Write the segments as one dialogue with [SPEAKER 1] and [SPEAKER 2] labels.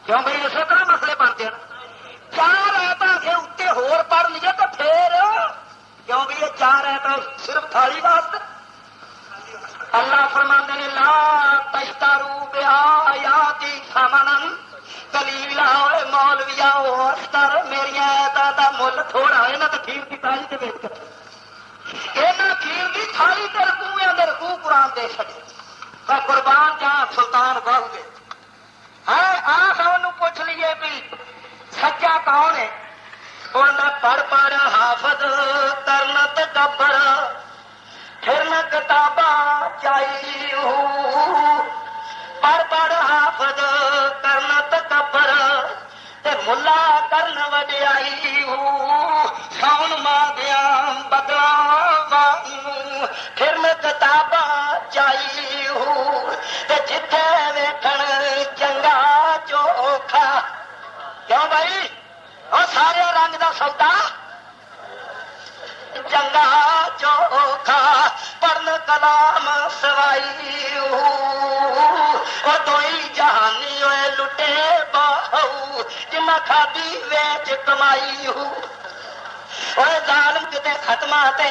[SPEAKER 1] क्यों बई इस तरह मसले बनते हैं। 4 आयतां के उत्ते होर पढ़ लीए तो फिर क्यों भी ये 4 आयतां सिर्फ थाली वास्ते। अल्लाह फरमाते ने ला तश्तरू बिआयाती समनन कलीला। मौलविया अस्तर मेरिया आयतां दा मुल थोड़ा इन्हां ते खीर की थाली ते बेच इन्हां खीर की थाली ते रकूआं दे रकू कुरान दे छड़े। मैं कुर्बान जा सुल्तान बाहू दे है आख ओनू पुछ लीए भी सच्चा कौन है। और मैं पढ़ पाड़ा हाफज तरन तकबर फिर न किताबा चाहिए। पढ़ हाफज करन तकबर ते मुला करन वडियाई। सौन मांगया बदला फिर न किताबा चाहिए। ते जिथे वेखण चंगा चोखा। क्यों भाई और सारे रंग का सौदा चंगा चोखा। पढ़न कलाम सवाई और दोई जहानी होए लुटे बाहू जिन्ना खादी वेच कमाई। और जालम किते खत्मा ते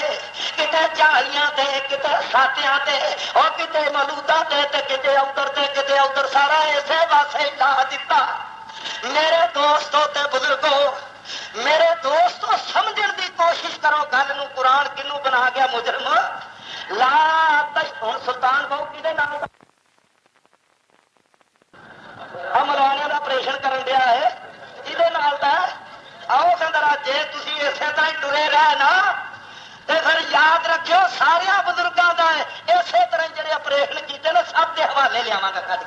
[SPEAKER 1] किते जालियां ते किते सातियां ते और किते मलूदा ते किते उधर सारा इसे पासे ला दिता। मेरे दोस्तों ते बुजुर्गों मेरे दोस्तों समझण की कोशिश करो गल नूं। कुरान किनू बना गया मुजरम। ला हुण सुल्तान बहु किहदे नाम मौलाने का ऑपरेशन करन दिया है किहदे नाल दा। आओ संदरा जे तुसीं इसे तरह ही टुरे रहे ना ते फिर याद रखियो सारे बुजुर्गों का इसे तरह जिहड़े ऑपरेशन कीते ना सब दे हवाले लियावांगा कद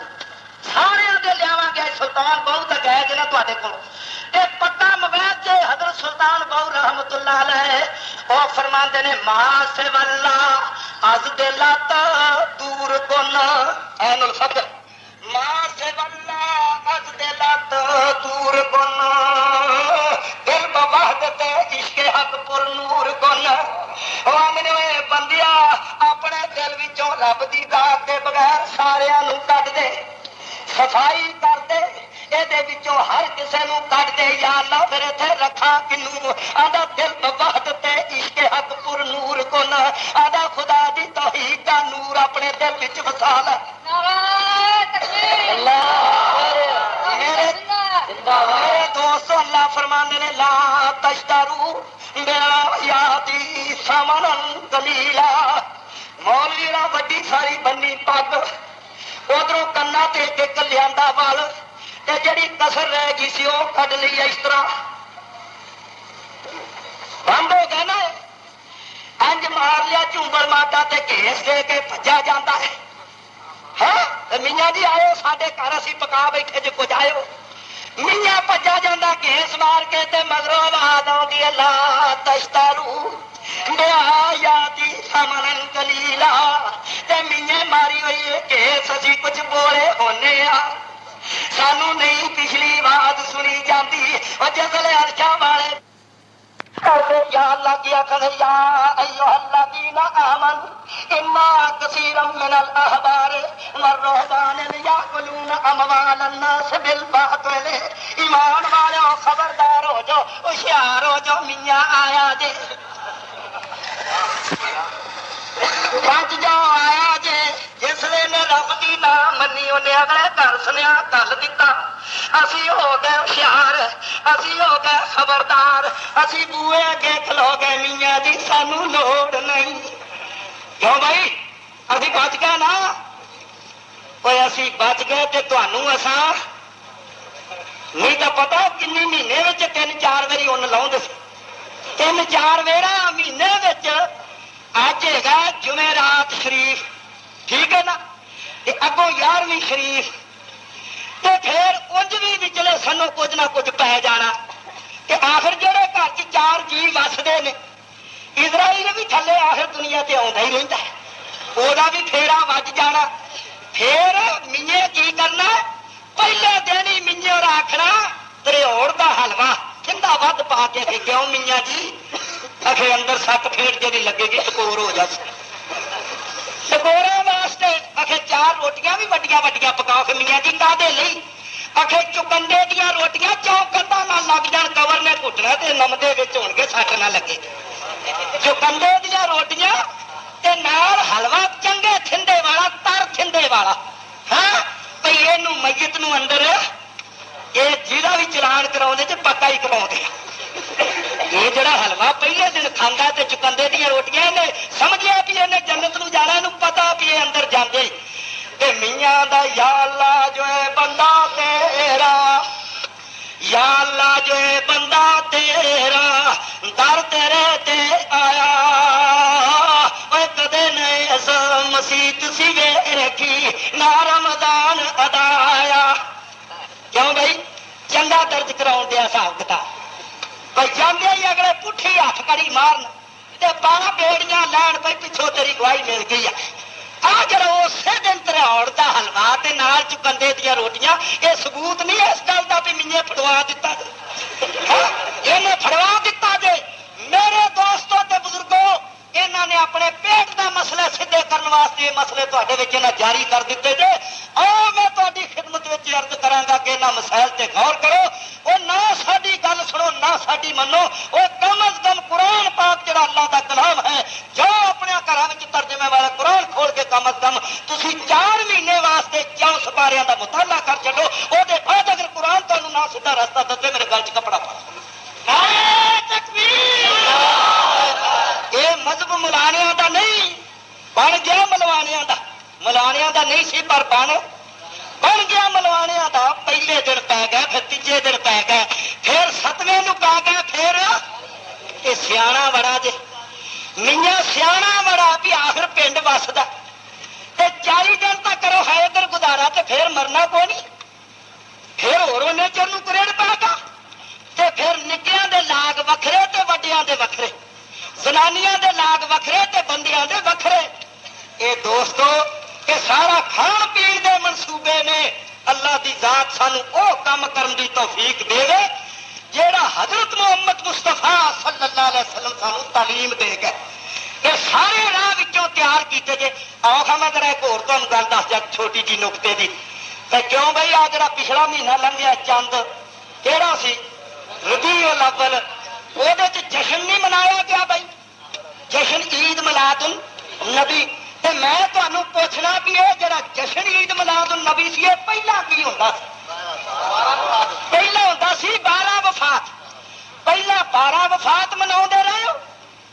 [SPEAKER 1] सारे दे लियावांगे। सुल्तान बहु तक गए जिन्हें तुहाडे कोल ते पक्का मवैद जे हजरत सुल्तान बहु रहमतुल्लाह अलैह और फरमाते ने मां से वल्ला अज दे लत दूर कोन ऐनुल फकर। मां से वल्ला अज दे लत दूर कोन दिल बवहदत इश्के हक पुर नूर कोन। आमने बंदिया अपने दिल विचों रब दी दात के बगैर सारियां नूं कढ दे सफाई कर दे ਇਹਦੇ ਵਿੱਚੋਂ हर किसी ਨੂੰ ਕੱਢ ਦੇ। या अल्लाह फिर इत्थे रखा किनू आदा दिल बवहद ते इश्के हक पुर नूर कोन। आदा खुदा दी तौहीद दा नूर अपने दिल विच वसा लै। मेरे दोस्तों अल्लाह फरमांदे ने ला तश्तरू बिआयाती समनन कलीला। मौलवी दा वड्डी सारी बन्नी पग उधरों कन्ना ते एक लियांदा वाल ते जड़ी कसर रह गई सी वो कढ ली। इस तरह बंद हो गया ना इंज मार लिया झूंबर माटा ते घेस दे के भजा जाता है। मियाँ जी आयो साडे घर असीं पका बैठे जे कुछ आयो। मियाँ भजा जाता घेस मार के ते मगरों आवाज आउंदी है ला तश्तरू बिआयाती समनन कलीला। ते मियाँ मारी हुई है घेस असीं कुछ बोले होने आ सानू नहीं पिछली आवाज सुनी जाती। और जिसले अर्शा वाले या अल्लाह की आखर या अय्युहल्लज़ीना आमनू इन्ना कसीरम मिनल अहबार वर्रुहबान याकुलून अमवालन नास बिल बातिल। ईमान वालों खबरदार हो जाओ होशियार हो जाओ मियाँ आया जे बच जाओ आया जे। जिसले ने रब दी ना मनी उन्हें अगले घर सुनिया कल दिता। असी हो गए होशियार असी हो गए खबरदार असी बूए अगे खलो गए मियाँ जी सानू लोड़ नहीं। क्यों भाई असी बच गए ना कोई असी बच गए तो तुहानू असा नहीं तो पता किन्नी महीने 3-4 वारी उन लाउंदे 3-4 वेरा महीने अज है जुमेरात शरीफ ठीक है ना अगों 11वीं शरीफ तो फिर उंज भी विचले सानू कुछ ना कुछ पै जाना। कि आखिर जेड़े घर च 4 जी वसदे ने इजराइल भी थले आखिर दुनिया ते आउंदा ही रहिंदा ओदा भी फेरा वज जाना। फिर मियाँ की करना पहले दिन ही मियाँ आखना त्रिहोड़ दा हलवा ठंडा वध पा के क्यों मियाँ जी आखे अंदर 7 फेर जी लगेगी टकोर हो जाए। टकोरे वास्ते आखे 4 रोटियां भी वड्डियां वड्डियां पकाओ के मियाँ जी कादे लई आखे चुकंदे दियां रोटियां चौकंदा ना लग जान कवर ने घुटना ते नमदे विच होणगे सट ना लगे चुकंदे दियां रोटियां ते नाल हलवा चंगे थिंदे वाला तर थिंदे वाला हाँ भई इहनूं मैयत नूं अंदर ये जिहदा भी चलान कराउंदे ते पक्का ही कराउंदे ये जिहड़ा हलवा पहले दिन खांदा ते चुकंदे दियां रोटियां इहने समझिया भी इहने जन्नत नूं जाना इहनूं पता भी ये अंदर जांदे ते मियां दा या अल्लाह जो है बंदा तेरा या अल्लाह जो है बंदा तेरा दर तेरे ते आया कदे ने इस मसीत सी वेखी ना रमजान अदाया क्यों भाई चंगा दर्ज कराउण दिया हिसाब किताब भाई जांदे ही अगले पुठी हथ कड़ी मारन ते 12 बेड़ियां लैण भाई पिछों तेरी गवाही मिल गई है आ जरा उसे दिन धरौड़ दा हलवा ते नाल चुकंदे दियां रोटियां ये सबूत नहीं इस गल दा भी मियां फड़वा दिता इहने फड़वा दिता जे मेरे दोस्तों ते बुजुर्गों इन्हां ने अपने पेट दा मसला सिद्धे करन वास्ते ये मसले तुहाडे विच इन्हां जारी कर दिते जे आओ मैं तुहाडी खिदमत विच अर्ज करांगा कि इन्हां मसाइल ते गौर करो ओ ना साडी गल सुनो ना साडी मनो ओ कम अज कम कुरान पाक जिहड़ा अल्लाह दा कलाम है जो अपने घरां विच तर्जमे वाला कुरान खोल के कम अज कम तुसीं 4 महीने वास्ते 4 सपारियां दा मुताला कर छड्डो ओदे बाद अगर कुरान तुहानूं ना सीधा रस्ता दस्से मेरे गल च कपड़ा पा नारे तकबीर ये मजहब मलाणियां दा नहीं बन गया मलवाणियां दा नहीं सी पर बन गया मलवाणियां दा पहले दिन पै गए फिर तीजे दिन पै गए फिर 7वें नूं पै गए फिर ये सियाणा बड़ा जे मियां सियाणा बड़ा भी आखिर पिंड वसदा ते 40 दिन तक करो है इधर गुजारा ते फिर मरना को नहीं फिर होर उन्ने चिर नूं करेड़ पैगा ते फिर निक्कियां दे लाग वखरे ते वड्डियां दे वखरे जनानियां दे लाग वखरे ते बंदियां दे वखरे ये दोस्तों ये सारा खाण पीण दे मनसूबे ने अल्लाह दी जात सानू ओ काम करन दी तौफीक देवे जेड़ा हजरत मुहम्मद मुस्तफा सल्लल्लाहु अलैहि वसल्लम सानू तालीम दे गए ये सारे राह विचों तैयार कीते जे आओ मैं जरा एक होर तुहानू गल दस जा छोटी जी नुकते दी ते क्यों बई आ जरा पिछला महीना लंघिया चंद केड़ा सी रबीउल अव्वल ओदे च जश्न नहीं मनाया गया बई जश्न ईद मिलादुन नबी ते मैं तुहानू पुछना भी ये जरा जश्न ईद मिलादुन नबी सी ये पहला की हुंदा सी पहला हुंदा सी 12 वफात पहला 12 वफात मनाउंदे रहे हो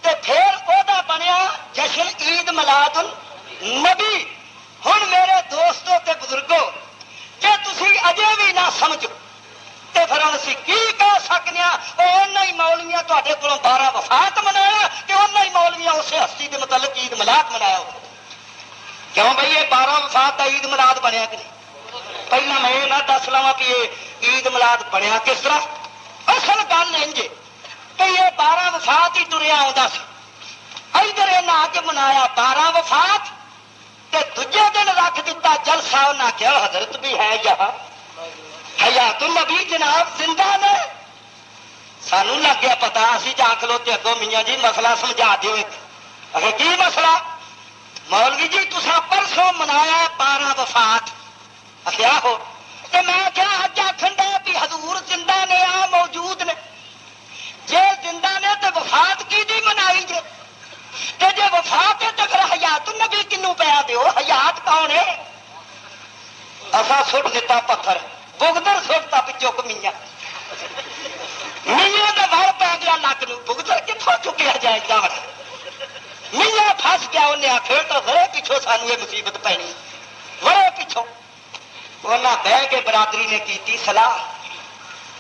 [SPEAKER 1] ते फिर ओदा बनया जश्न ईद मिलादुन नबी हुण मेरे दोस्तों ते बुजुर्गों जे तुसी अजे भी ना समझो ते फिर असीं की कह सकने उन्हां ही मौलवियां तुहाडे कोलों 12 वफात मनाया ते उन्हां ही मौलवियां उसे हस्ती दे मुतल्लिक ईद मिलाद मनाया क्यों बई ये 12 वफात का ईद मिलाद बनया कि नहीं पहला मैं ना दस लवां कि ये ईद मिलाद बनया किस तरह असल गल इंज कि ये 12 वफात ही तुरिया आउंदा सी इधर इन्हां अज मनाया 12 वफात ते दूजे दिन रख दिता जलसा उन्हां आख्या हजरत भी है यहाँ हयातुल नबी जनाब जिंदा ने सानू लग गया पता असी जा खलोते अगो मियां जी मसला समझा दियो एक की मसला मौलवी जी तुसा परसों मनाया 12 वफात आख्या हो ते मैं क्या अज आखन दे भी हजूर जिंदा ने आ मौजूद ने जे जिंदा ने ते वफात की दी मनाई जे ते जे वफात है तो फिर हयातुल नबी किनू पया दियो हयात कौन है असा सुट दिता पत्थर बुगदर सुटता पिछो कमीया मियां का वल पै गया लक नूं बुगदर किथों चुकया जाए जावड़ मियां फस गया उन्हें आखिर तो वरे पिछों सानू ये मुसीबत पैनी वरे पिछों उन्हां बह के बरादरी ने कीती सलाह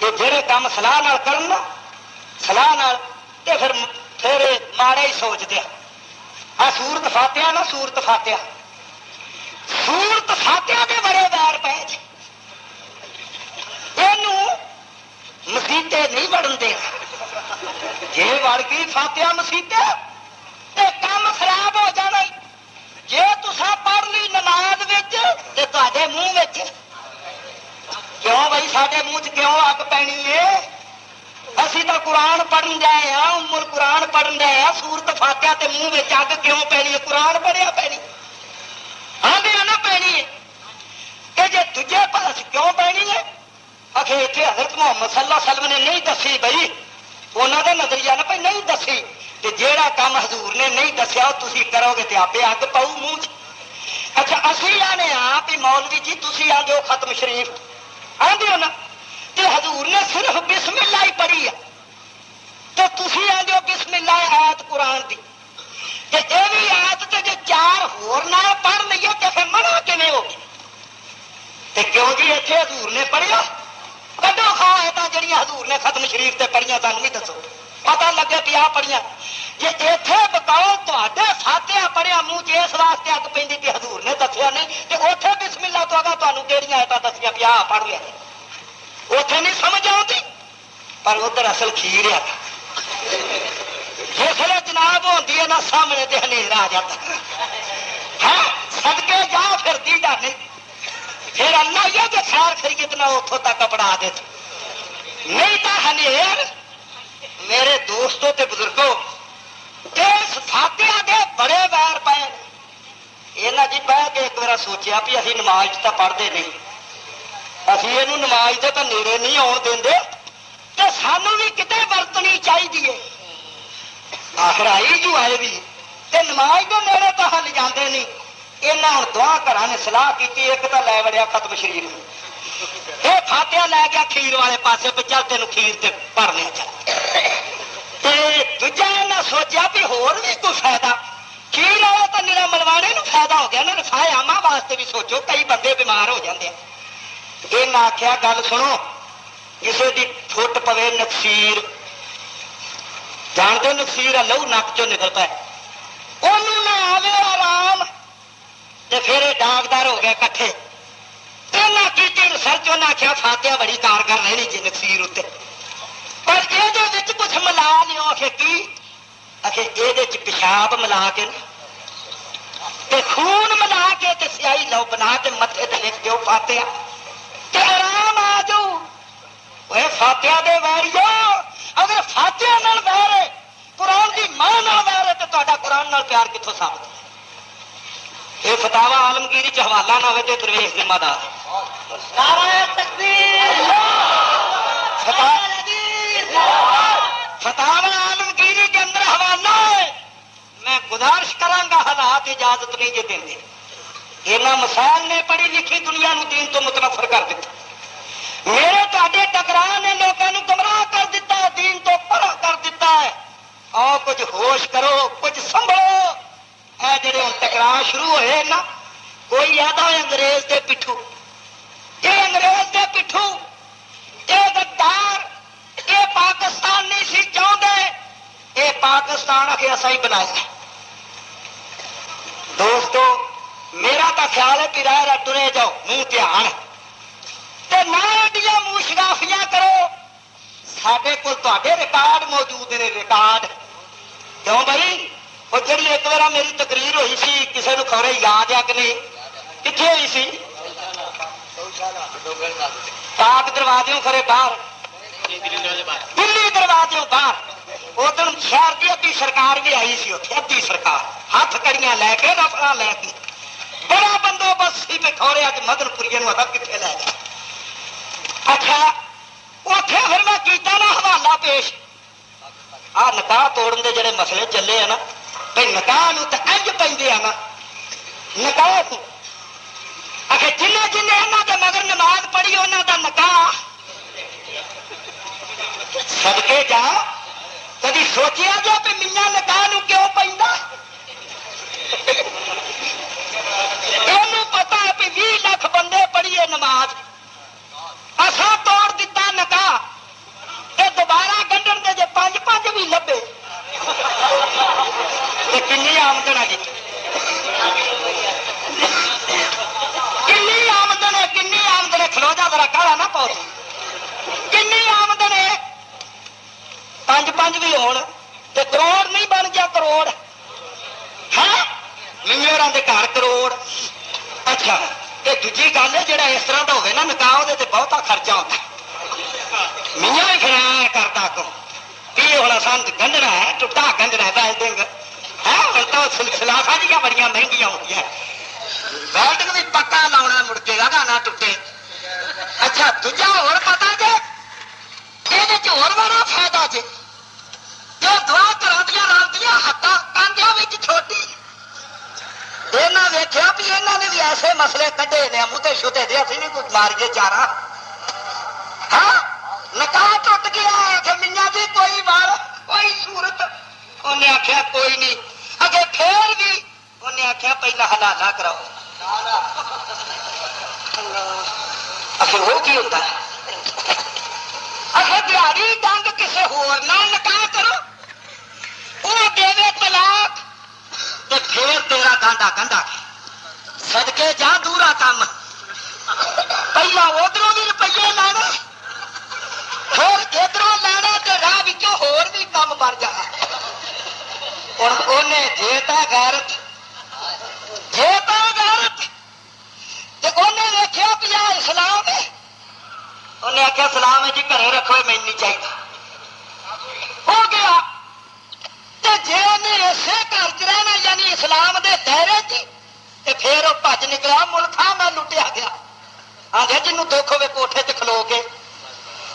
[SPEAKER 1] ये जेड़े काम सलाह नाल करन ना सलाह नाल ते फिर माड़ा ही सोचदे आ सूरत फातिहा ना सूरत फातिहा दे बड़े वैर पै मसीते नहीं बढ़न देना जे वड़ गई फातिहा मसीते ते काम खराब हो जाना जे तुसा पढ़ ली नमाज विच ते तुहाडे मुंह विच क्यों बई साडे मुंह च क्यों अग पैनी है असी तो कुरान पढ़न जाए उम्मुल कुरान पढ़न जाए सूरत फातिहा ते मुंह विच अग क्यों पैनी है कुरान पढ़िया पैनी आंदे ना पैनी है जे दूजे पास क्यों पैनी है आखे इतने हजरत मुहम्मद सल्लल्लाहु अलैहि वसल्लम ने नहीं दसी बई उन्होंने नजरिया ना भाई नहीं दसी ते जेड़ा काम हजूर ने नहीं दसिया तुसी करोगे ते आपे अग पाऊ मूंह च। अच्छा असि आने भी मौलवी जी तुसी आंदे हो खत्म शरीफ आंदे हो ना ते हजूर ने सिर्फ बिस्मिल्लाह ही पढ़ी है तो तुसी आंदे हो बिस्मिल्लाह आयत कुरान दी ते ये भी आयत ते जो चार होर नाल पढ़ लईए ते फिर मना किवें हो गई ते क्यों जी इत्थे हजूर ने पढ़िया कड्डो खा आयतां जड़ियां हजूर ने खत्म शरीफ ते पढ़ियां सानूं भी दसो पता लगे भी आ पढ़ियां जे इत्थे बकाओ तुहाडे फातिहा पढ़िया मूंह च इस वास्ते अग पैंदी कि हजूर ने दसिया नहीं ते उत्थे बिस्मिल्लाह तो अगा तुहानूं किहड़ियां आयतां दसियां भी आ पढ़ लिया उत्थे नहीं समझ आउंदी पर उधर असल खीर आ जिसले जनाब होंदी है ना सामने ते हनेरा आ जाता है सदके जा फिर दीदा नहीं फिर अल्लाह ये जो खैर खरीद ना उतों तक बढ़ा दे नहीं तो हनेर मेरे दोस्तों ते बुजुर्गों इस फातिहा दे बड़े वैर पै इन्हां जी बह के एक बार सोचिया भी असीं नमाज तो पढ़ते नहीं असीं इहनूं नमाज दे तां नेड़े नहीं आउण दिंदे ते सानूं भी किते वरतनी चाहीदी है आखिर आई जू आए भी ते नमाज दे नेड़े तो हल जांदे नहीं इन्हां हुण दोहां घरां ने सलाह कीती एक तां लै वड़िया खत्म शरीफ ये फातिहा लै गया खीर वाले पासे पे चल तेनूं खीर ते भरने चल ते दूजा इन्हां सोचिया भी होर भी कोई फायदा खीर वाला तो निरा मलवाने नूं फायदा हो गया ना फाय आमा वास्ते भी सोचो कई बंदे बीमार हो जाते हैं इन्हां आख्या गल सुनो किसी दी फुट पवे नकसीर जानते नकसीर लहू नक चो निकल पाए ओनू ना आवे आराम ते फिर डाकदार हो गए कट्ठे इन्हां कीती रिसर्च उन्हां आख्या फातिहा बड़ी कारगर रहनी जी नकसीर उत्ते पर इहदे विच कुछ मिला लियो आखे की आखे इहदे च पेशाब मिला के ते खून मिला के ते स्याही लो बना के मत्थे ते लिख दिओ फातिहा ते आराम आ जाऊ ओए फातिहा दे वैरियो अगर फातिहा नाल वैर है कुरान की मां नाल वैर है तो तुहाडा कुरान नाल प्यार कित्थों साबित ये फतावा आलमगीरी च हवाला ना हो तो दरवेश जिम्मेदार नारे तकबीर फतावा आलमगीरी के अंदर हवाला है मैं गुजारिश करांगा हालात इजाजत नहीं जे देंगे इन्हां मसाल ने पढ़ी लिखी दुनिया नूं दीन तो मुतनफर कर दिता मेरे तुहाडे टकराव ने लोगों को गुमराह कर दिता है दीन तो परा कर दिता है आओ कुछ होश करो कुछ संभलो है जेडे हुण टकराव शुरू होए ना कोई आदा अंग्रेज के पिछू ये अंग्रेज के पिछू ये गद्दार ये पाकिस्तान नहीं सी चाहते ये पाकिस्तान आके असा ही बनाया दोस्तों मेरा तो ख्याल है कि रह टुरे जाओ मुंह ध्यान ते ना एडियां मूशगाफियां करो साडे कोल तुहाडे रिकॉर्ड मौजूद ने रिकॉर्ड क्यों भाई वो जी एक बार मेरी तकरीर हुई सी किसी को खबरे याद है कि नहीं कितने हुई सी पाक दरवाजे खरे बाहर दिल्ली दरवाजे बाहर उधर शहर की अद्धी सरकार भी आई सी उत्थे अद्धी सरकार हाथ कड़ियां लैके रफड़ा लैके बड़ा बंदोबस्त सी पे खौरे अज मदनपुरी अदा कितने लै गए अच्छा उथे फिर मैं किया ना हवाला पेश आ निकाह तोड़न के जेडे मसले चले है ना भाई निकाह तो इंज पेंदे आ ना निकाह को आखिर जिन्हें जिन्हें इन्हों के मगर नमाज पढ़ी उन्हों का निकाह सदके जा कभी सोचिया जो भी मियां निकाह क्यों पैंदा इनू पता है भी 20 लाख बंदे पढ़िए नमाज असा तोड़ दिता निकाह ये दोबारा गंढन के जे 5-5 भी लभे किन्नी आमदन है किन्नी आमदन है खलो जा जरा काला ना पाओ किन्नी आमदन है 5-5 भी होण ते करोड़ नहीं बन गया करोड़ है मियां के घर करोड़ अच्छा ते दूजी गल है जिहड़ा इस तरह का होवे ना निकाह उहदे ते बहुता खर्चा होता मियां भी फिर ऐ करदा को भी हुण असां गंढना है टुटा गंढना है वेल्डिंग है हुण तो सिलसिला सारियां बड़ियां महंगियां हो गई वेल्डिंग भी पक्का लाउणा मुड़ के गा ना टुटे अच्छा दूजा होर पता ਵਿੱਚ ਛੋਟੀ। ਇਹਨਾਂ ਵੇਖਿਆ ਵੀ ਇਹਨਾਂ ਨੇ ਵੀ ਐਸੇ ਮਸਲੇ ਕੱਢੇ ਨੇ ਮੂੰਹ ਤੇ ਛੁੱਟੇ ਦੇ, ਅਸੀਂ ਨਹੀਂ ਕੁਝ ਮਾਰੀਏ ਚਾਰਾ। ਹਾਂ ਨਿਕਾਹ ਟੁੱਟ ਗਿਆ ਕਿ ਮੀਆਂ ਜੀ ਕੋਈ ਵਾਰ ਕੋਈ ਸੂਰਤ। ਉਹਨੇ ਆਖਿਆ ਕੋਈ ਨਹੀਂ। ਅਗੇ ਫੇਰ ਵੀ ਉਹਨੇ ਆਖਿਆ ਪਹਿਲਾਂ ਹਲਾਲਾ ਕਰਾਓ। ਅਖੇ ਉਹ ਕੀ ਹੁੰਦਾ? ਅਖੇ ਦਿਹਾੜੀ ਡੰਗ ਕਿਸੇ ਹੋਰ ਨਾਲ ਨਿਕਾਹ ਕਰੋ, ਉਹ ਦੇਵੇ ਤਲਾਕ ਤੇ ਫੇਰ ਤੇਰਾ ਗਾਂਡਾ ਕੰਡਾ ਸਦਕੇ ਜਾ ਦੂਰਾ ਕੰਮ। ਪਹਿਲਾਂ ਉਧਰੋਂ ਵੀ ਰੁਪਈਏ ਲੈਣੇ, ਫਿਰ ਇਧਰੋਂ ਲੈਣਾ ਤੇ ਰਾਹ ਵਿੱਚੋਂ ਹੋਰ ਵੀ ਕੰਮ ਬਣ ਜਾਣਾ। ਹੁਣ ਉਹਨੇ ਜੇ ਤਾਂ ਗੈਰਤ ਤੇ ਉਹਨੇ ਵੇਖਿਆ ਵੀ ਆ ਇਸਲਾਮ ਹੈ। ਉਹਨੇ ਆਖਿਆ ਇਸਲਾਮ ਹੈ ਜੀ, ਘਰੇ ਰੱਖੋ, ਮੈਨੂੰ ਨਹੀਂ ਚਾਹੀਦਾ। ਹੋ ਗਿਆ। ਤੇ ਜੇ ਉਹਨੇ ਇਸੇ ਘਰ ਚ ਰਹਿਣਾ ਯਾਨੀ ਇਸਲਾਮ ਦੇ ਦਾਇਰੇ ਚ, ਤੇ ਫੇਰ ਉਹ ਭੱਜ ਨਿਕਲਿਆ, ਮੁਲਖਾ ਮੈਂ ਲੁੱਟਿਆ ਗਿਆ। ਆਂਦੇ ਜਿਹਨੂੰ ਦੁੱਖ ਹੋਵੇ ਕੋਠੇ ਤੇ ਖਲੋ ਕੇ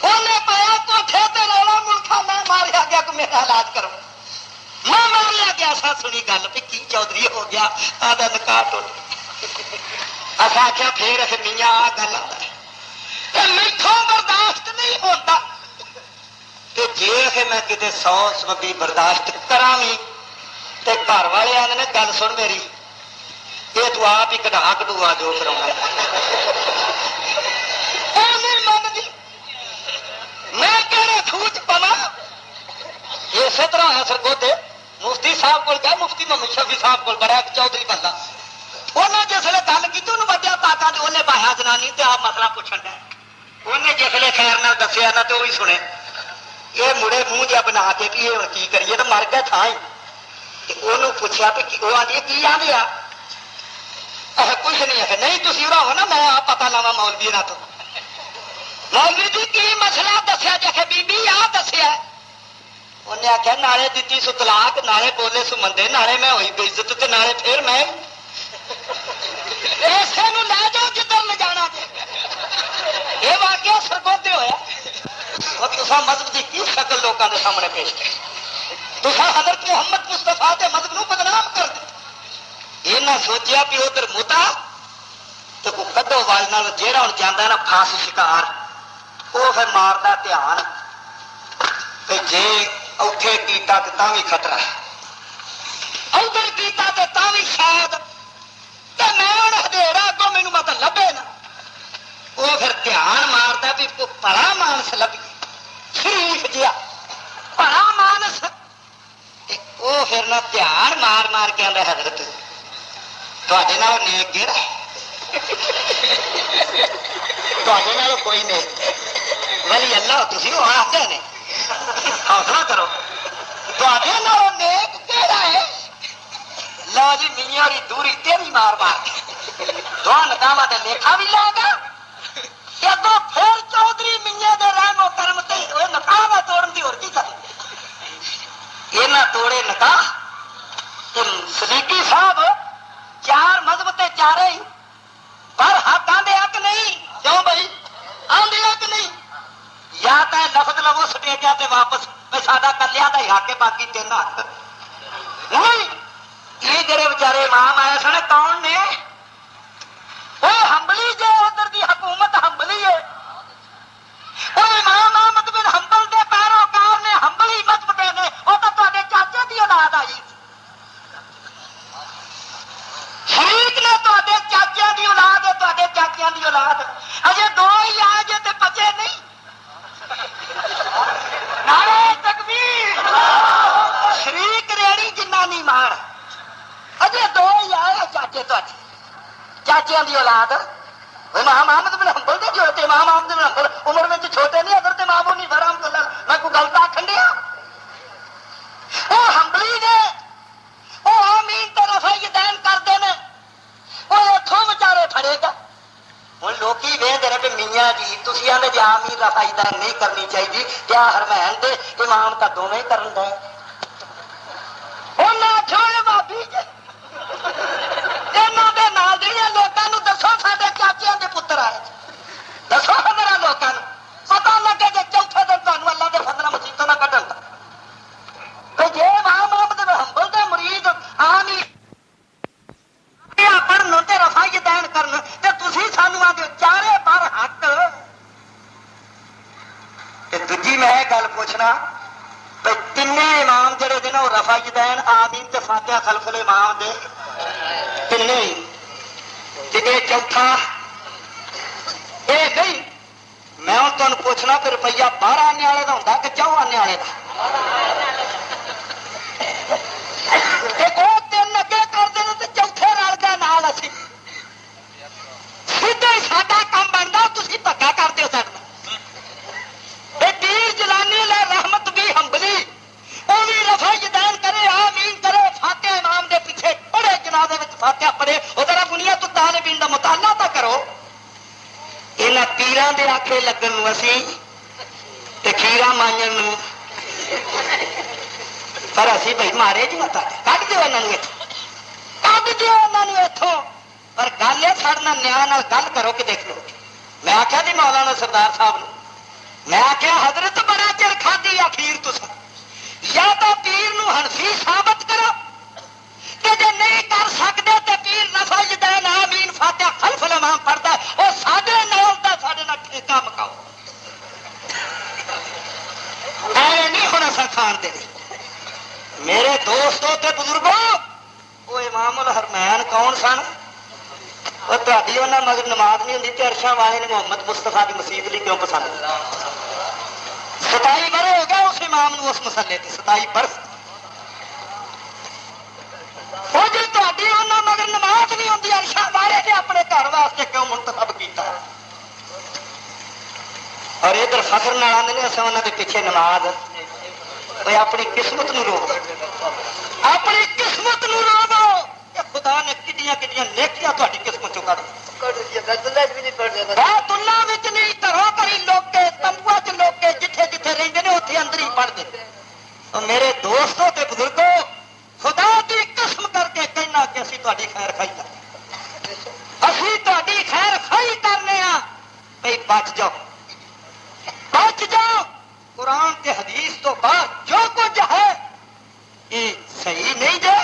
[SPEAKER 1] ਉਹਨੇ ਪਾਇਆ ਕੋਠੇ ਤੇ ਰੌਲਾ, ਮੁਲਖਾ ਮੈਂ ਮਾਰਿਆ ਗਿਆ ਕਿ ਮੇਰਾ ਇਲਾਜ ਕਰੋ। ਮੈਂ ਮਾਰਿਆ ਗਿਆ। ਸਾ ਸੁਣੀ ਗੱਲ ਵੀ ਕੀ ਚੌਧਰੀ ਹੋ ਗਿਆ, ਆਂਦਾ ਨਿਕਾਹ ਟੁੱਟ। ਅਸਾਂ ਆਖਿਆ ਫੇਰ ਅਖੇ ਮੀਆਂ ਆ ਗੱਲ ਤੇ ਮੈਥੋਂ ਬਰਦਾਸ਼ਤ ਨਹੀਂ ਹੁੰਦਾ। ਤੇ ਜੇ ਅਖੇ ਮੈਂ ਕਿਤੇ 100 ਸਬੱਬੀ ਬਰਦਾਸ਼ਤ ਕਰਾਂ ਵੀ ਤੇ ਘਰ ਵਾਲੇ ਆਂਦੇ ਨੇ ਗੱਲ ਸੁਣ ਮੇਰੀ, ਇਹ ਤੂੰ ਆਪ ਹੀ ਕਢਾ ਕਢੂਆ ਜੋ ਕਰਾਉਣਾ। ਉਹ ਨਹੀਂ ਮੰਨਦੀ, ਮੈਂ ਕਿਹੜੇ ਖੂਹ ਚ ਪਵਾਂ। ਇਸੇ ਤਰ੍ਹਾਂ ਹੈ ਸਰਗੋਤੇ ਮੁਫਤੀ ਸਾਹਿਬ ਕੋਲ ਗਿਆ, ਮੁਫਤੀ ਮੁਹੰਮਦ ਸ਼ਫੀ ਸਾਹਿਬ ਕੋਲ ਬੜਾ ਇੱਕ ਚੌਧਰੀ ਬੰਦਾ। ਉਹਨੇ ਜਿਸਲੇ ਗੱਲ ਕੀਤੀ ਉਹਨੂੰ ਵੱਡਿਆ ਤਾਕਾ ਤੇ ਉਹਨੇ ਬਾਹਿਆ ਜਨਾਨੀ ਤੇ ਆਪ ਮਸਲਾ ਪੁੱਛਣ ਦਾ। ਉਹਨੇ ਜਿਸਲੇ ਖੈਰ ਨਾਲ ਦੱਸਿਆ ਨਾ ਤੇ ਉਹ ਵੀ ਸੁਣੇ। ਇਹ ਮੁੜੇ ਮੂੰਹ ਜਿਹਾ ਬਣਾ ਕੇ ਕਿ ਇਹ ਕੀ ਕਰੀਏ ਤੇ ਮਰ ਗਿਆ ਥਾਂ ਹੀ। ਤੇ ਉਹਨੂੰ ਪੁੱਛਿਆ ਵੀ ਉਹ ਆਂਦੀ ਕੀ ਆਂਦੇ ਆ? ਕੁਛ ਨਹੀਂ ਹੈ। ਨਹੀਂ ਤੁਸੀਂ ਰਹੋ ਨਾ, ਮੈਂ ਆਪ ਪਤਾ ਲਾਵਾਂ ਮੌਲਵੀ ਇਹਨਾਂ ਤੋਂ। ਮੌਲਵੀ ਜੀ ਕੀ ਮਸਲਾ ਦੱਸਿਆ? ਜੇ ਬੀਬੀ ਆ ਦੱਸਿਆ। ਉਹਨੇ ਆਖਿਆ ਨਾਲੇ ਦਿੱਤੀ ਸੁ ਤਲਾਕ, ਨਾਲੇ ਬੋਲੇ ਸੁ ਮੰਦੇ, ਨਾਲੇ ਮੈਂ ਹੋਈ ਬੇਇੱਜ਼ਤ ਤੇ ਨਾਲੇ ਫੇਰ ਮੈਂ ਇਸੇ ਨੂੰ ਲੈ ਜਾਓ ਜਿੱਧਰ ਲਿਜਾਣਾ ਜੇ। ਇਹ ਵਾਕਿਆ ਸਰਗੋਤੇ ਹੋਇਆ। ਉਹ ਤੁਸੀਂ ਮਜ਼ਹਬ ਦੀ ਕੀ ਸ਼ਕਲ ਲੋਕਾਂ ਦੇ ਸਾਹਮਣੇ ਪੇਸ਼ ਕੀਤੀ। ਤੁਸੀਂ ਹਜ਼ਰਤ ਮੁਹੰਮਦ ਮੁਸਤਫਾ ਦੇ ਮਜ਼ਹਬ ਨੂੰ ਬਦਨਾਮ ਕਰ ਦਿੱਤਾ। ਇਹਨਾਂ ਸੋਚਿਆ ਵੀ ਉਧਰ ਮੁਤਾ ਤੇ ਕੋ ਕੱਢੋ ਵਾਲ ਨਾਲ ਜਿਹੜਾ ਹੁਣ ਜਾਂਦਾ ਨਾ ਫਾਸ ਸ਼ਿਕਾਰ, ਉਹ ਫਿਰ ਮਾਰਦਾ ਧਿਆਨ ਤੇ ਜੇ ਔਥੇ ਕੀਤਾ ਤੇ ਤਾਂ ਵੀ ਖਤਰਾ ਹੈ, ਉਧਰ ਕੀਤਾ ਤੇ ਤਾਂ ਵੀ ਸ਼ਾਇਦ ਤੇ ਮੈਂ ਹੁਣ ਹਦੇੜਾ ਅੱਗੋਂ ਮੈਨੂੰ ਮਤ ਲੱਭੇ ਨਾ। ਉਹ ਫਿਰ ਧਿਆਨ ਮਾਰਦਾ ਵੀ ਭਲਾ ਮਾਨਸ ਲੱਭੀ, ਸ਼ਰੀਫ ਜਿਹਾ ਭਲਾ ਮਾਨਸ। ਤੇ ਉਹ ਫਿਰ ਨਾ ਧਿਆਨ ਮਾਰ ਮਾਰ ਕੇ ਆਂਦਾ ਹਜ਼ਰਤ ਤੁਹਾਡੇ ਨਾਲ ਨੇਕ ਕਿਹੜਾ? ਤੁਹਾਡੇ ਨਾਲ ਕੋਈ ਨਹੀਂ, ਵਲੀ ਅੱਲਾਹ ਤੁਸੀਂ ਉਹ ਆਖਦੇ ਨੇ। ਹੌਸਲਾ ਕਰੋ, ਤੁਹਾਡੇ ਨਾਲ ਨੇਕ ਕਿਹੜਾ ਹੈ? ਲਓ ਜੀ ਮੀਆਂ ਦੀ ਦੂਰੀ ਤੇਰੀ ਮਾਰ ਮਾਰ ਕੇ ਦੋਹਾਂ ਨਕਾਵਾਂ ਦਾ ਲੇਖਾ ਵੀ ਲਾਗਾ ਤੇ ਅੱਗੋਂ ਫੇਰ ਚੌਧਰੀ ਮੀਆਂ ਦੇ ਰਹਿਮੋ ਕਰਮ ਤੇ ਉਹ ਨਕਾਵਾ ਤੋੜਨ ਦੀ ਹੋਰ ਕੀ ਕਰ। ਇਹਨਾਂ ਤੋੜੇ ਨਕਾਹ ਤੇ ਸਦੀਕੀ ਸਾਹਿਬ ਚਾਰ ਮਜ਼ਹਬ ਤੇ ਚਾਰੇ ਹੀ, ਪਰ ਹੱਕ ਆਂਦੇ ਆ ਕਿ ਨਹੀਂ? ਕਿਉਂ ਬਈ ਆਂਦੇ ਆ ਕਿ ਨਹੀਂ? ਜਾਂ ਤਾਂ ਲਫ਼ਜ਼ ਲਵੋ ਸਟੇਜਾਂ ਤੇ ਵਾਪਸ ਵੀ ਸਾਡਾ ਕੱਲਿਆਂ ਦਾ ਹੀ ਹੱਕ ਹੈ, ਬਾਕੀ ਤਿੰਨ ਹੱਕ ਨਹੀਂ। ਇਹ ਜਿਹੜੇ ਵਿਚਾਰੇ ਇਮਾਮ ਆਏ ਸਨ ਕੌਣ ਨੇ? ਉਹ ਹੰਬਲੀ ਜੇ ਉਧਰ ਦੀ ਹਕੂਮਤ ਹੰਬਲੀ ਹੈ। ਉਹ ਇਮਾਮ ਅਹਿਮਦ ਬਿਨ ਹੰਬਲ ਦੇ ਪੈਰੋਕਾਰ ਨੇ, ਹੰਬਲੀ ਮਜ਼ਹਬ ਦੇ ਨੇ। ਉਹ ਤਾਂ ਤੁਹਾਡੇ ਚਾਚੇ ਦੀ ਔਲਾਦ ਆਈ। ਸ਼ਰੀਕ ਨੇ ਤੁਹਾਡੇ ਚਾਚਿਆਂ ਦੀ ਔਲਾਦ ਹੈ, ਤੁਹਾਡੇ ਚਾਚਿਆਂ ਦੀ ਔਲਾਦ। ਅਜੇ ਦੋ ਹੀ ਆਏ ਜੇ ਤੇ ਬਚੇ ਨਹੀਂ। ਨਾਰੇ ਤਕਬੀਰ। ਸ਼ਰੀਕ ਰੇੜੀ ਜਿੰਨਾ ਨਹੀਂ ਮਾਣ, ਅਜੇ ਦੋ ਹੀ ਆਏ ਚਾਚੇ ਤੁਹਾਡੇ ਚਾਚਿਆਂ ਦੀ ਔਲਾਦ। ਇਮਾਮ ਅਹਿਮਦ ਬਿਨ ਹੰਬਲ ਦੇ ਜੋੜੇ ਤੇ ਇਮਾਮ ਅਹਿਮਦ ਬਿਨ ਹੰਬਲ ਉਮਰ ਵਿੱਚ ਛੋਟੇ ਨਹੀਂ, ਅਦਰ ਤੇ ਮਾਮੂ ਨਹੀਂ ਫਰਾਮ ਕਰ। ਮੈਂ ਕੋਈ ਗਲਤ ਆਖਣ ਡਿਆ? ਉਹ ਹੰਬਲੀ ਨੇ, ਉਹ ਆਮੀਨ ਤੇ ਰਫਾ ਯਦੈਨ ਕਰਦੇ ਨੇ। ਉਹ ਇੱਥੋਂ ਵਿਚਾਰੇ ਫੜੇਗਾ। ਹੁਣ ਲੋਕੀ ਵੇਖਦੇ ਨੇ ਵੀ ਮੀਆਂ ਜੀ ਤੁਸੀਂ ਆਂਦੇ ਜੇ ਆਮੀਨ ਰਫਾ ਯਦੈਨ ਨਹੀਂ ਕਰਨੀ ਚਾਹੀਦੀ ਤੇ ਆ ਹਰਮੈਨ ਦੇ ਇਮਾਮ ਤਾਂ ਦੋਵੇਂ ਕਰਨ ਦੇ। ਉਹਨਾਂ ਆਖਿਆ ਭਾਬੀ ਜੀ ਇਹਨਾਂ ਦੇ ਨਾਲ ਜਿਹੜੀਆਂ ਲੋਕਾਂ ਨੂੰ ਦੱਸੋ ਸਾਡੇ ਚਾਚਿਆਂ ਦੇ ਪੁੱਤਰ ਆਏ, ਦੱਸੋ ਮੇਰਾ ਲੋਕਾਂ ਨੂੰ ਪਤਾ ਲੱਗੇ ਜੇ ਚੌਥੇ ਦਿਨ ਤੁਹਾਨੂੰ ਅੱਲਾ ਦੇ ਫਜ਼ਲਾਂ ਮੁਸੀਬਤਾਂ ਨਾ ਕੱਢਣ। ਤੇ ਜੇ ਇਮਾਮ ਅਹਿਮਦ ਬਿਨ ਹੰਬਲ ਦੇ ਮੁਰੀਦ दूजी मैं गल पूछना भाई तिन्ने इमाम जड़े ने रफा जदैन आमीन ते फातिहा खलफुल इमाम दे तिन्ने ही ते चौथा ये नहीं मैं हूं तुहानू पूछना कि रुपया 12 आने वाले का होंदा कि 4 आने वाले का तीन अगे करते हैं चौथे रल गया नाल असी सीधा ही साडा काम बनता तुसीं धक्का करते हो साडे पीर जलानी ले रहमत भी हंबली वो भी रफा जदैन करे आमीन करे फातिहा इमाम दे पीछे पढ़े जनाजे विच फातिहा पढ़े वो जरा दुनिया तो तालिबीन दा मुताला तो करो इन्हां पीरां दे आखे लगन नूं असीं ते खीरा मांजण नूं पर असीं भाई मारे जी मत कढ दिओ इन्हां नूं इत्थों कढ दिओ इन्हां नूं इत्थों पर गल है साडे नाल न्याय नाल गल करो कि देख लो मैं आख्या जी मौलाना सरदार साहब नूं मैं आख्या हजरत बड़ा चिर खाधी अखीर तुसा या तो पीर नूं हनफी साबित करो कि जे नहीं कर सकते तो पीर रफा जदैन आमीन फातिहा खलफुल इमाम पढ़दा वो साडे नाल दा साडे नाल ठेका मकाओ ऐ नहीं होना खान दे मेरे दोस्तों ते बुजुर्गों वो इमामुल हरमैन कौन सन वो तुहाडी उन्हां मगर नमाज नहीं हुंदी ते अरशां वाले ने मुहम्मद मुस्तफा की मसीत लई क्यों पसंद 27 बरस हो गया उस इमाम नूं उस मसले ते 27 बरस वो जी तुहाडी उन्हां मगर नमाज नहीं हुंदी अरशां वाले ने अपने घर वास्ते क्यों मुंतखब कीता और इधर फखर नाल आंदे ने असां उन्हां दे पीछे नमाज भाई अपनी किस्मत नूं रोक अपनी किस्मत नूं रोको खुदा ने किड्डियां किड्डियां नेकियां तुहाडी किस्मत चों दुल्ला विच नहीं घरों घरी लोके तंबूआ च लोके जिथे जिथे रहिंदे ने उत्थे अंदर ही पढ़दे मेरे दोस्तों ते बुजुर्गों खुदा की कसम करके कहना कि असीं तुहाडी खैर खाई करने असीं तुहाडी खैर खाई करने आ भाई बच जाओ कुरान ते हदीस तो बाद जो कुछ है ये सही नहीं जे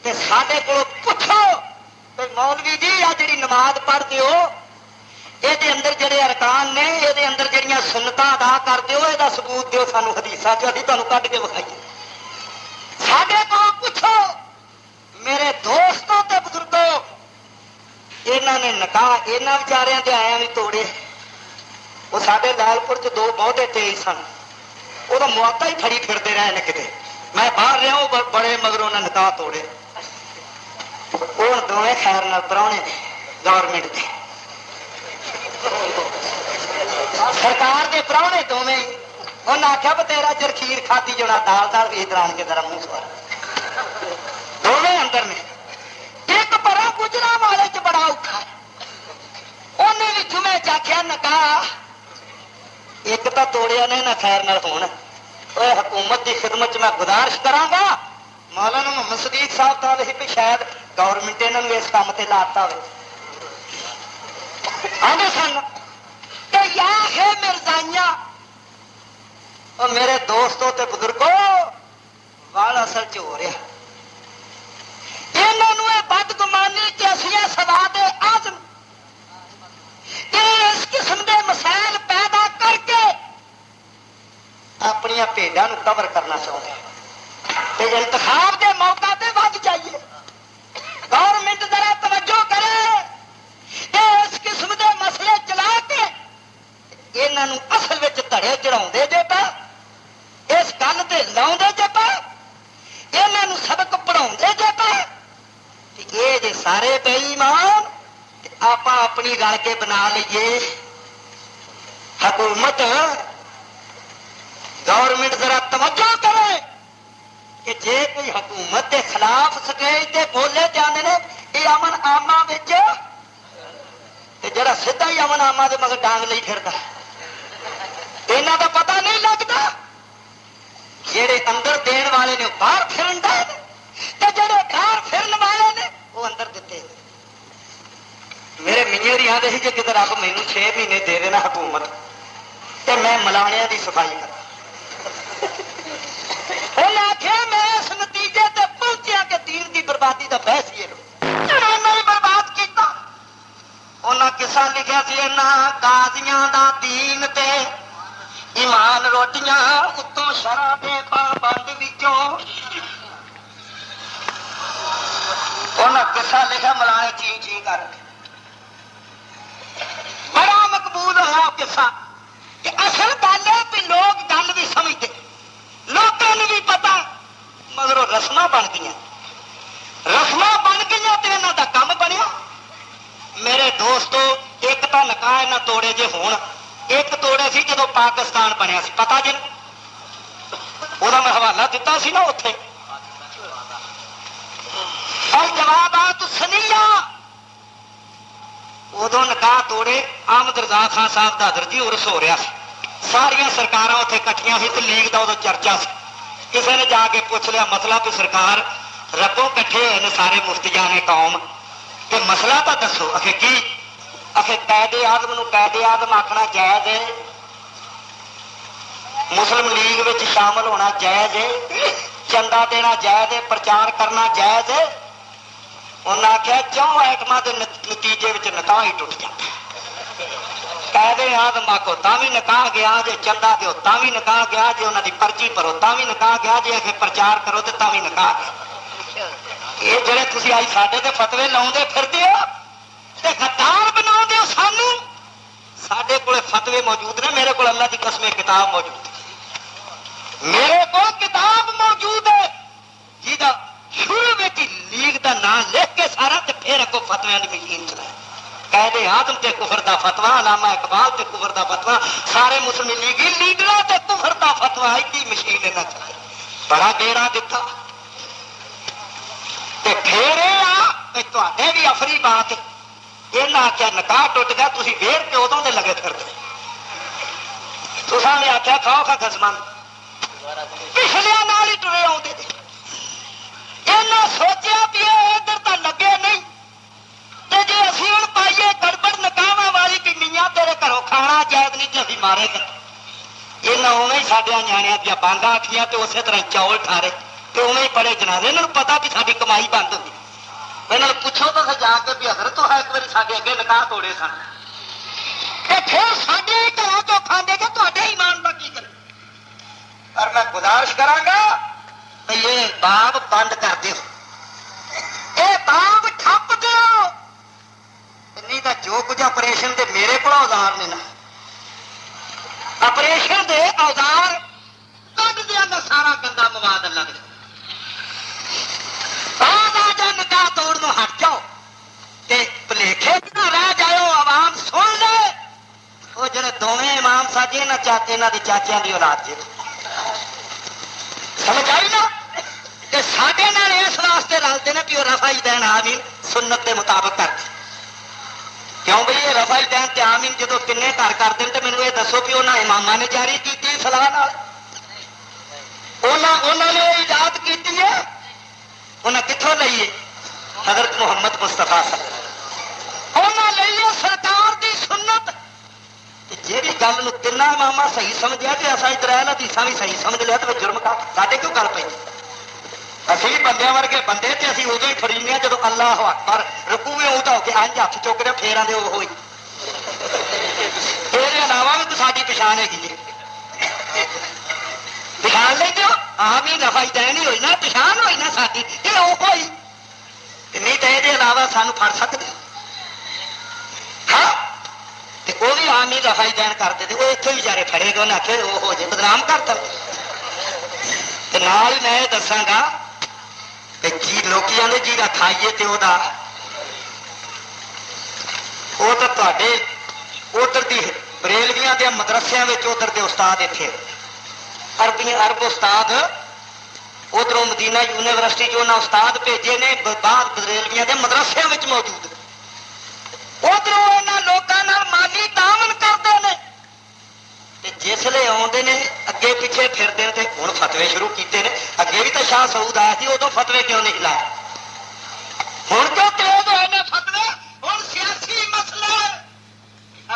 [SPEAKER 1] ते साडे कोलों पुछो भाई मौलवी जी आ जिहड़ी नमाज पढ़दे हो ਇਹਦੇ अंदर ਜਿਹੜੇ अरकान ने ਇਹਦੇ अंदर ਜਿਹੜੀਆਂ सुन्नतां अदा करदे हो ਇਹਦਾ सबूत दिओ सानू हदीसां च ਅਸੀਂ ਤੁਹਾਨੂੰ ਕੱਢ ਕੇ ਵਿਖਾਈਏ ਸਾਡੇ ਕੋਲੋਂ ਪੁੱਛੋ ਮੇਰੇ ਦੋਸਤੋ ਤੇ ਬਜ਼ੁਰਗੋ ਇਹਨਾਂ ਨੇ ਨਿਕਾਹ ਇਹਨਾਂ ਵਿਚਾਰਿਆਂ ਦੇ ਆਇਆਂ ਵੀ ਤੋੜੇ ਉਹ ਸਾਡੇ ਲਾਲਪੁਰ ਚ 2 ਬਹੁਤੇ ਤੇਜ਼ ਸਨ ਉਹਦਾ ਮੁਆਤਾ ਹੀ ਫੜੀ ਫਿਰਦੇ ਰਹੇ ਨੇ ਕਿਤੇ ਮੈਂ ਬਾਹਰ ਰਿਹਾ ਉਹ ਬੜੇ ਮਗਰ ਉਹਨਾਂ ਨਿਕਾਹ ਤੋੜੇ ਉਹ ਦੋਵੇਂ ਖੈਰ ਨਾਲ ਪ੍ਰਾਹੁਣੇ ਨੇ ਗਵਰਨਮੈਂਟ ਦੇ सरकार के प्राहुणे दोवें उन्हें आख्या तेरा जर खीर खाती जोना दाल भी इधर आन के जरा मुंह सवार दोवें अंदर ने एक परा गुजरा वाले च बड़ा औखा है उन्हें भी जुमे च आख्या निकाह एक तो तोड़िया ने ना खैर नाल होण हुकूमत की खिदमत च मैं गुजारिश करांगा मौलाना मुहम्मद सदीक साहब तो भी भी शायद गवर्नमेंट इन्होंने इस काम से लाता हो आंदे सन या है मिर्जाइया और मेरे दोस्तों ते बुजुर्गो वाल असल च हो रहा इन्होंने बदगुमानी के असिया सवाद आजम इस किस्म के मसाइल पैदा करके अपन भेडा कवर करना चाहते इंतखाब के मौका ते वध जाइए गवर्नमेंट जरा तवज्जो करे इस किस्म के मसले चला के इन्हों असल में धड़े चढ़ाते जे पा इस गल से लाते जे पा इन्हों सबक पढ़ाते जे पा ये जे सारे बेईमान आप अपनी रल के बना लीए हुकूमत गवर्नमेंट जरा तवज्जो करे कि जे कोई हुकूमत के खिलाफ स्टेज से बोले जाते हैं ये अमन आमा जरा सीधा ही अमन आमा के मगर डांग नहीं फिरता इन्हों का पता नहीं लगता जेड़े अंदर देने वाले ने बाहर फिरन दे जेड़े बाहर फिरन वाले ने वो अंदर दिते मेरे मियाँ आते जे कि रब मैनू 6 महीने दे देना हुकूमत तो मैं मलाणिया की सफाई कर आख्या मैं इस नतीजे ते पहुंचा कि दीन की बर्बादी का बहस ही बर्बाद किया उन्हें किसा लिखा सी इन्होंने काजियां दा दीन ते ईमान रोटियां उत्तों शरा दे पाबंद विचों उन्हें किस्सा लिखा मलाने ची ची कर बड़ा मकबूल होया किस्सा कि असल गल है कि लोग गल भी समझते लोगों ने भी पता मगर रस्मां बन गई तो इन्हां दा काम बनिया। मेरे दोस्तों एक तो निकाह इन्हां तोड़े जे होण एक तोड़े सी जदों पाकिस्तान बनिया सी पता जी ओहदा मैं हवाला दिता सी ना उत्थे और जवाब आ तू सनिया उदों निकाह तोड़े अहमद रजा खान साहब दा दर्जी उर्स हो रहा सी सारिया सरकारां उत्थे इकट्ठियां सी ते लीग दा उदों चर्चा सी किसी ने जाके पूछ लिया मसला भी सरकार रबों इकट्ठे होए ने सारे मुफ्तियां ने कौम ते मसला तो दसो आखे की आखे कैदे आदम नूं कैदे आदम आखना जायज है मुस्लिम लीग विच शामिल होना जायज है चंदा देना जायज है प्रचार करना जायज है उन्हें आख्या 4 आइटमां के नतीजे विच निकाह ही टुट जाता कैदे आदम आखो भी निकाह गया जे चंदा दो भी निकाह गया जे उन्होंने पर्ची भरो भी निकाह गया जे आखे प्रचार करो तो भी निकाह गया ये जेडे तुसीं अज साडे ते फतवे लाउंदे फिरदे हो ते गद्दार बनाउंदे हो सानू साडे कोले फतवे मौजूद ने मेरे को अल्लाह की कसम किताब मौजूद है मेरे को किताब मौजूद है जिहदा शुरू में लीग का नाम लिख के सारा ते फिर अगों फतवियां की मशीन चलाए कैदे आदम ते कुफर दा फतवा अलामा इकबाल ते कुफर दा फतवा सारे मुस्लिम लीगी लीडरां ते कुफर दा फतवा इतनी मशीन इन्हां चलाई बड़ा गेड़ा दिता ते फिर तुहाडे भी अफरी बात इन्हां आख्या निकाह टुट गया तुसीं वेर के उदों दे लगे फिरदे तुसां ने आख्या खाओ खा खसमां पिछलियां नाल ही टुरे आउंदे इन्हां सोचिया भी इधर तो लगे नहीं ते जे असीं हुण पाईए गड़बड़ नकाहां वाली कि मियां तेरे घरों खाना जायज नहीं ते असीं मारेगा इन्हां उवें ही साडियां न्याणियां दियां बांगां आखियां ते उसे तरह चौल ठारे ते उवें ही पड़े जनाजे इन्हां नूं पता भी साडी कमाई बंद होंदी इन्हां नूं पुछो तो जाके भी हज़रत तो है एक बारी साडे अगे निकाह तोड़े सन ते फिर साडे घरों चों खांदे जे तुहाडे ईमान दा की करे पर मैं गुजारिश करांगा ये बाब बंद कर दो ये बाब ठप दो नहीं तो जो कुछ ऑपरेशन के मेरे को औजार ने ना ऑपरेशन के औजार कद दिया मैं सारा गंदा मवाद लग जा निकाह तोड़नों हट जाओ ते भुलेखे ना रह जाओ आवाम सुन ले वो जो दोवें इमाम साजे ना चाचे इन्हां दी चाचियां दी औलाद जे समझ आई ना ते साडे नाल इस वास्ते रलते ने कि रफाई दैन आमीन सुन्नत के मुताबिक करते क्यों बई ये रफाई दैन ते आमीन जो तिन्ने घर करते हैं तो मैनूं ये दसो कि उन्होंने इमामा ने जारी की सलाह नाल उन्होंने इजाद की है उन्हें कित्थों लईए हजरत मुहम्मद मुस्तफा उन्हें लईए सरकार की सुन्नत जी गल नूं तिन्ना इमामा सही समझिया कि असा इजराइल हदीसां भी सही समझ लिया तो जुर्म का साडे क्यों गल पई असी भी बंदे वर्गे बंदे ते असी उदों ही फरीने जो अल्लाह अकबर रकूए उदा होके अंज हथ चुकदे फेर आंदे ओह ही इसके अलावा भी तो साडी पछाण हैगी पछाण लेंदे हो हाँ भी रफाई दैन ही होई ना पछाण होई ना साडी ये ओह ही नहीं तो ये अलावा सानू फड़ सकते हाँ वो भी आम ही रफाई दैन करते थे वो इतों बेचारे फड़े गए उन्हें आखे वो हो जाए बदनाम करता नाल मैं दसांगा जी लोग आते जी खाइए तो उधर की बरेलवियां के मदरसिया उधर के उस्ताद इतने अरब उस्ताद उधरों मदीना यूनिवर्सिटी जो उन्हें उस्ताद भेजे ने बाद बरेलवियां के मदरसिया मौजूद उधरों इन्होंने लोगों माली तामन करते हैं जिसले आते ने अगे पिछे फिरते हैं हूँ फतवे शुरू किए हैं अगे भी तो शाह सऊद आया थी उदों फतवे क्यों नहीं लाए हूँ क्यों तेज होए ने फतवे हूँ सियासी मसले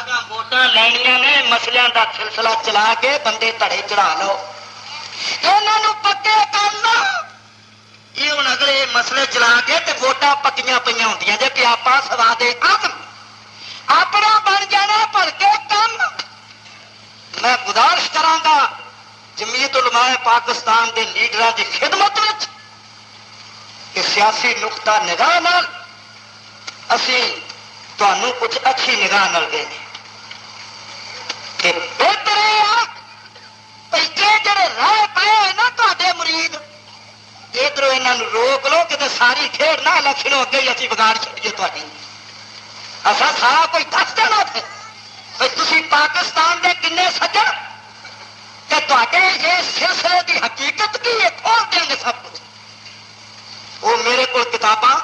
[SPEAKER 1] अगर वोटां लैनियां ने मसलियां का सिलसिला चला के बंदे धड़े चढ़ा लो इन्हों पक्के कर लो ये हूँ अगले मसले चला के ते वोटां पक्कियां पईयां होंदियां जे कि आपां सवादे आदम अपना बन जाना भलके कम मैं गुजारिश करांगा जमीयत उलमाए पाकिस्तान के लीडर की खिदमत में कि सियासी नुकता निगाह नाल असी तुहानू कुछ अच्छी निगाह नाल देने बेहतर जेडे रह पे ना तुहाडे मुरीद इधरों इन्हां नू रोक लो कि सारी खेड ना इलेक्शन अगे ही असीं बिगाड़ छड्डीए तुहाडी असा सारा कोई दस देना थे भाई तुसीं पाकिस्तान के किन्ने सज्जन ते तुहाडे इस सिलसिले की हकीकत की है खोल देंगे सब कुछ वो मेरे को किताबां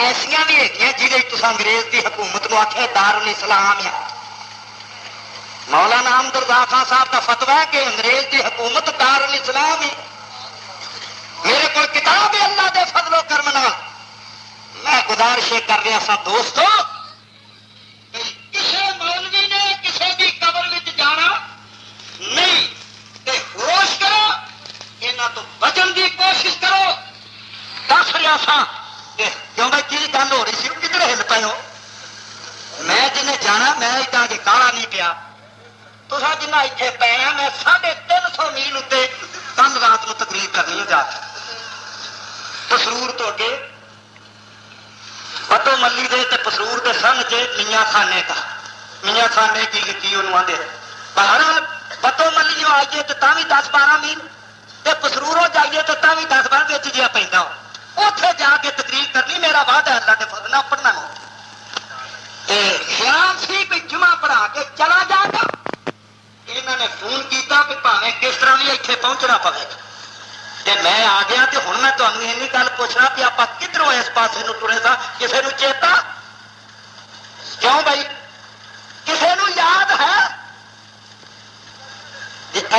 [SPEAKER 1] ऐसियां भी है जिहदे तुस अंग्रेज की हुकूमत को आखे दारुल इस्लाम है मौलाना अहमद रजा खान साहब का फतवा है कि अंग्रेज की हुकूमत दारुल इस्लाम है मेरे को किताब है अल्लाह के फजलो करम नाल मैं गुजारिश कर रहा सा दोस्तों किसी मौलवी ने किसी भी कबर में जाना नहीं ते होश करो इन्हां तो बचन की कोशिश करो दस रहा सा क्यों भाई की गल हो रही सी किधर हिल पे हो मैं जिन्हें जाना मैं इदा के काला नहीं पिया तुसा जिन्ना इतने पैना मैं 350 मील उत्ते कल रात को तकरीर करनी है जाके पसरूर तो अगे बतो मल्ली दे ते पसरूर के संग च मियाँ खाने का मियाँ खाने की आते बहरहाल बतो मल्ली जो आइए तो भी 10-12 मील ते पसरूरों जाइए तो भी 10-12 बिच जिहा पैंदा उत्थे जाके तकरीर करनी मेरा वादा अल्लाह के फजल नाल पढ़ना ख्याल सी भी जुमा पढ़ा के चला जाता इन्होंने फोन किया कि भावें किस तरह भी इत्थे पहुंचना पवेगा ते मैं आ गया तो हुण मैं तुहानूं इन्नी गल पुछना कि आपां किधरों इस पासे नूं तुरे सां किसे नूं चेता क्यों भाई किसे नूं याद है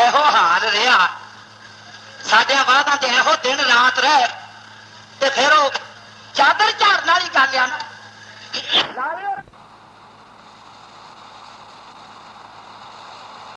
[SPEAKER 1] इहो हाल रहा साडे वादा ते इहो दिन रात रहे ते फिर वो चादर झाड़न वाली गल आ ना